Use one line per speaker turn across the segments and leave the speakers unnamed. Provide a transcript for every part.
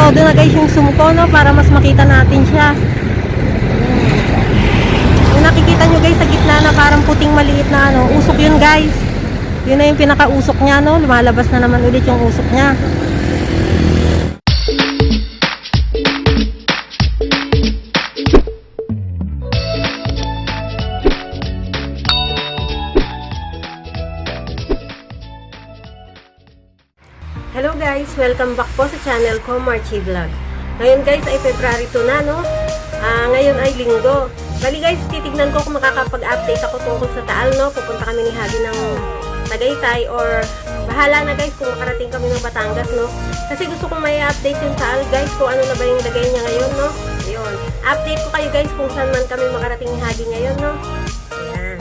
todo na guys yung sumko, no, para mas makita natin siya. Yung nakikita nyo guys sa gitna na parang puting maliit na ano, usok yun guys. Yun na yung pinaka-usok niya, no. Lumalabas na naman ulit yung usok niya. Hello guys! Welcome back po sa channel ko, Marchie Vlog. Ngayon guys ay February 2 na, no? Ngayon ay linggo. Bali guys, titignan ko kung makakapag-update ako tungkol sa Taal, no? Pupunta kami ni Habi ng Tagaytay or bahala na guys kung makarating kami ng Batangas, no? Kasi gusto kong may update yung Taal guys kung ano na ba yung lagay niya ngayon, no? Ayun. Update ko kayo guys kung saan man kami makarating ni Habi ngayon, no? Ayan.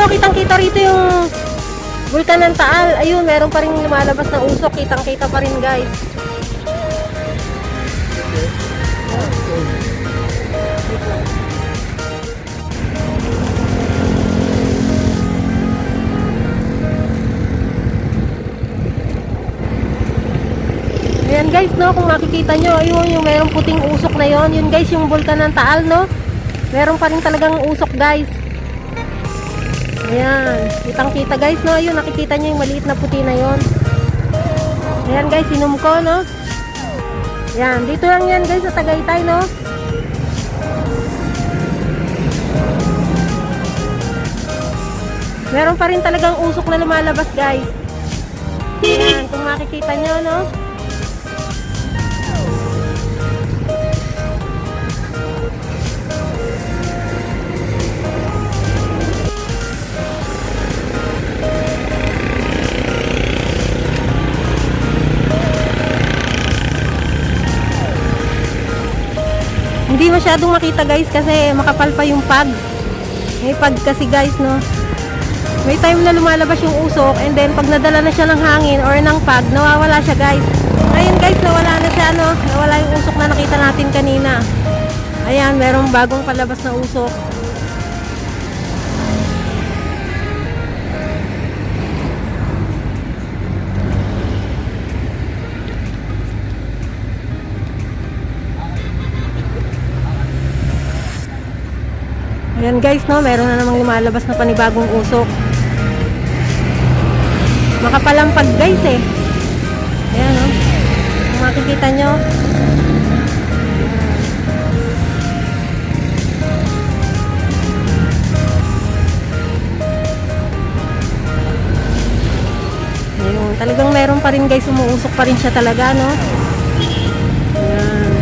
no, kitang-kita rito yung Bulkan ng Taal. Ayun, meron pa rin lumalabas na usok. Kitang-kita pa rin, guys. Ayan guys, no, kung makikita nyo, ayun, yung merong puting usok na yon, yun guys, yung Bulkan ng Taal, no. Meron pa rin talagang usok, guys. Ayan, kitang-kita guys, no. Ayun, nakikita nyo yung maliit na puti na yon. Ayan guys, sinum ko, no. Ayan, dito lang yan guys sa Tagaytay, no. Meron pa rin talagang usok na lumalabas, guys. Ayan, kung makikita nyo, no. Hindi masyadong makita guys kasi makapal pa yung pag. May pag kasi guys, no. May time na lumalabas yung usok and then pag nadala na siya ng hangin or ng pag, nawawala siya guys. Ayun guys, nawala na siya, no. Nawala yung usok na nakita natin kanina. Ayan, merong bagong palabas na usok. Ayan guys, no, meron na namang lumalabas na panibagong usok. Makapalampag guys eh. Ayan, no. Kung makikita nyo. Ayun, talagang meron pa rin guys, umuusok pa rin siya talaga, no. Ayan.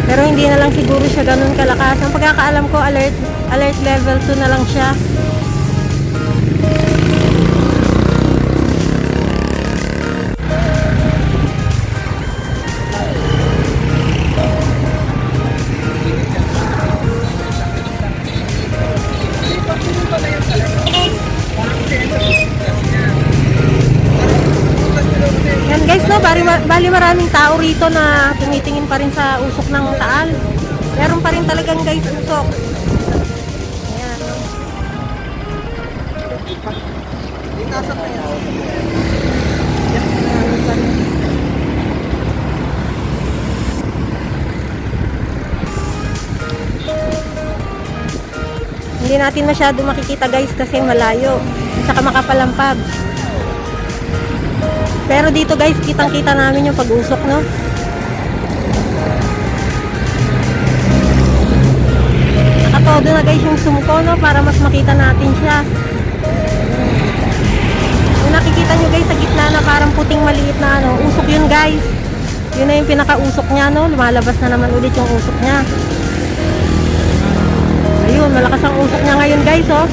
Pero hindi na lang siguro siya ganun kalakas. Ang pagkakaalam ko, alert level 2 na lang siya. Yan guys, no, bali maraming tao rito na tumitingin pa rin sa usok ng Taal. Meron pa rin talagang guys usok. Hindi natin masyado makikita guys kasi malayo, saka makapalampag. Pero dito guys, kitang-kita namin yung pag-usok, no. Nakatodo na guys yung zoom ko, no, para mas makita natin siya. Kung nakikita nyo guys sa gitna na parang puting maliit na ano, usok yun guys. Yun na yung pinaka-usok niya, no. Lumalabas na naman ulit yung usok niya. Ayun, malakas ang usok niya ngayon guys, oh.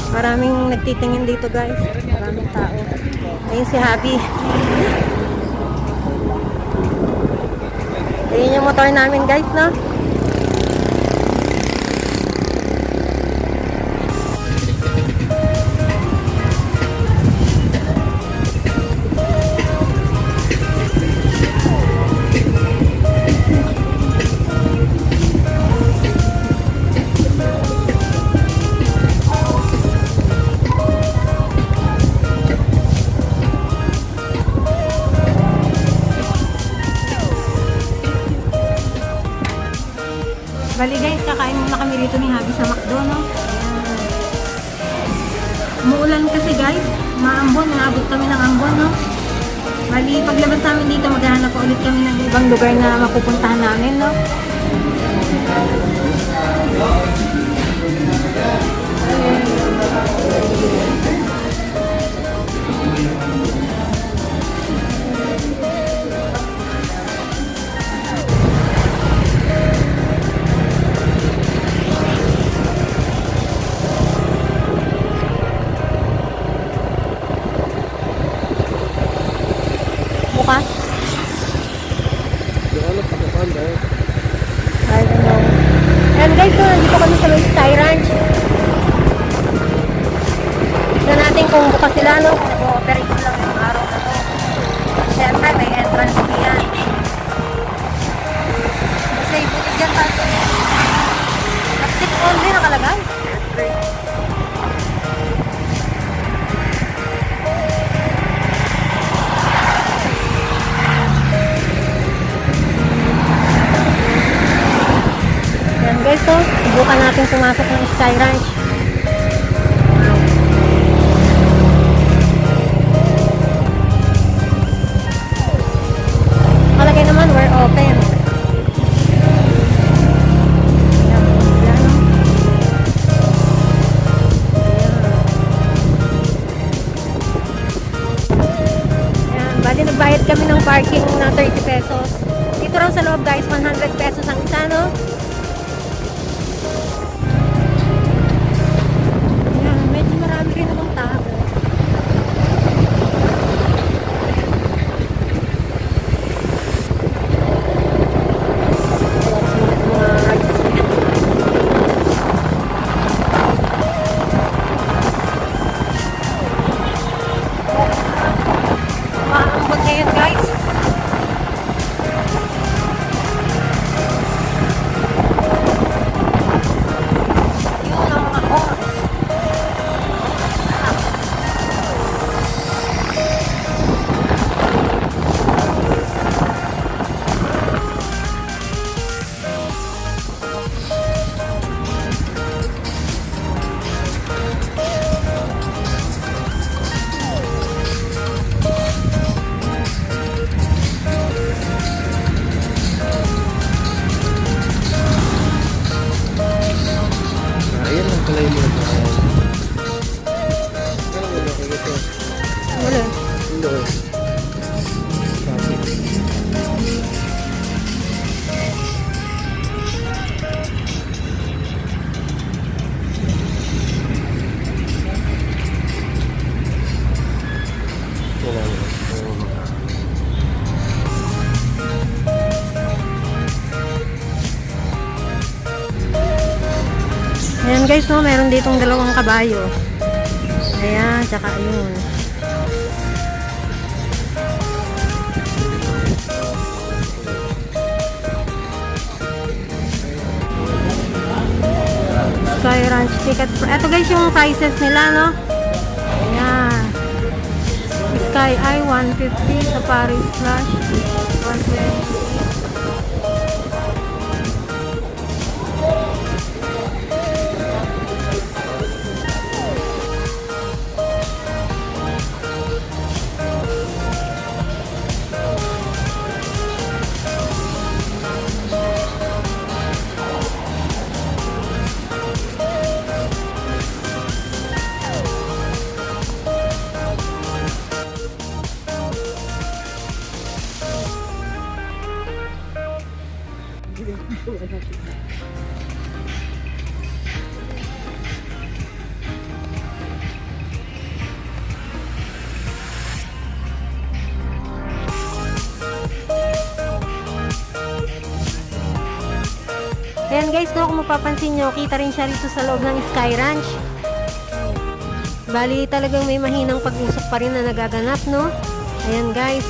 Maraming nagtitingin dito guys. Maraming tao. Ayun si Happy. Ayun yung motor namin guys, no? Bali guys, kakain muna kami rito ni Happy sa McDo, no? Umuulan kasi guys, maambon, naabot kami ng ambon, no? Bali, paglabas namin dito, maghahanap pa ulit kami ng ibang lugar na mapupuntahan namin, no? I don't know. And guys, so, nandito kami sa may Sky Ranch. Tignan natin kung bukas sila, no? Kung nag-ooperate sila ngayong araw na to. Siyempre, may entrance fee yan. Kasi buti dyan tayo. Exit only nakalagay. Yan guys, so, subukan natin pumasok ng Sky Ranch. Nakalagay naman, we're open. Yan, yan, no? Yan, bali nagbayad kami ng parking na 30 pesos. Dito raw sa loob guys, 100 pesos ang isa, no? Yan, medyo marami rin namang tao. Maambot ngayon guys. Yun ang mga horse.
Ayan lang pala yung mga bahay. Ano mo ba kayo ito?
Wala.
Hindi. Wala na.
Ayan guys, no, meron ditong dalawang kabayo. Ayan, tsaka yun. Sky Ranch ticket. Ito guys yung prices nila, no? Ayan. Sky Eye 150, Safari Splash 120. Ayan guys, no, kung mapapansin nyo, kita rin siya rito sa loob ng Sky Ranch. Bali talagang may mahinang pag-usok pa rin na nagaganap, no? Ayan guys.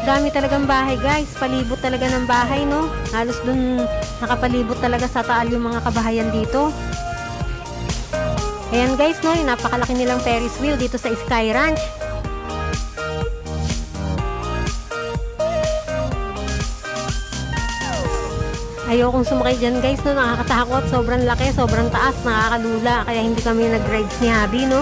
dami talagang bahay guys. Palibot talaga ng bahay, no? Halos dun nakapalibot talaga sa taal yung mga kabahayan dito. Ayan guys, no? Yung napakalaki nilang Ferris wheel dito sa Sky Ranch. Ayokong sumakay dyan guys, no? Nakakatakot. Sobrang laki, sobrang taas, nakakalula. Kaya hindi kami nag-rides ni Habi, no?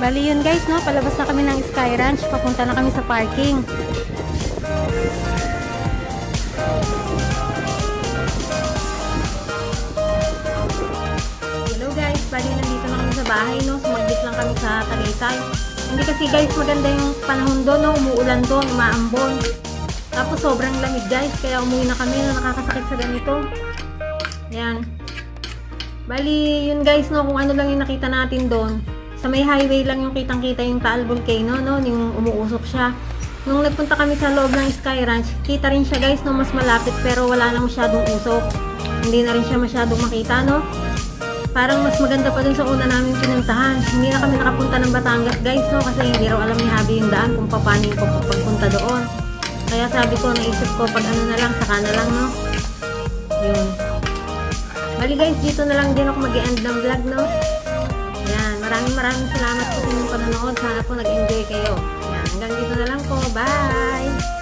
Bali yun guys, no? Palabas na kami ng Sky Ranch. Papunta na kami sa parking. Hello guys, bali nandito na kami sa bahay, no? Sumaglit lang kami sa Tagaytay. Hindi kasi guys maganda yung panahon doon, no? Umuulan doon, umaambon. Tapos sobrang lamig guys, kaya umuwi na kami na nakakasakit sa ganito. Yan. Bali, yun guys, no, kung ano lang yung nakita natin doon. Sa may highway lang yung kitang-kita yung Taal Volcano, no, yung umuusok siya. Nung nagpunta kami sa loob ng Sky Ranch, kita rin siya guys, no, mas malapit pero wala na masyadong usok. Hindi na rin siya masyadong makita, no. Parang mas maganda pa dun sa una namin pinuntahan. Hindi na kami nakapunta ng Batangas guys, no, kasi hindi raw alam ni Habi yung daan kung paano yung pagpunta doon. Kaya sabi ko, naisip ko, pag ano na lang, saka na lang, no. Yun. Bali guys, dito na lang din ako mag-e-end ng vlog, no? Yan, maraming salamat po sa inyong panonood. Sana po nag-enjoy kayo. Yan, hanggang dito na lang po. Bye!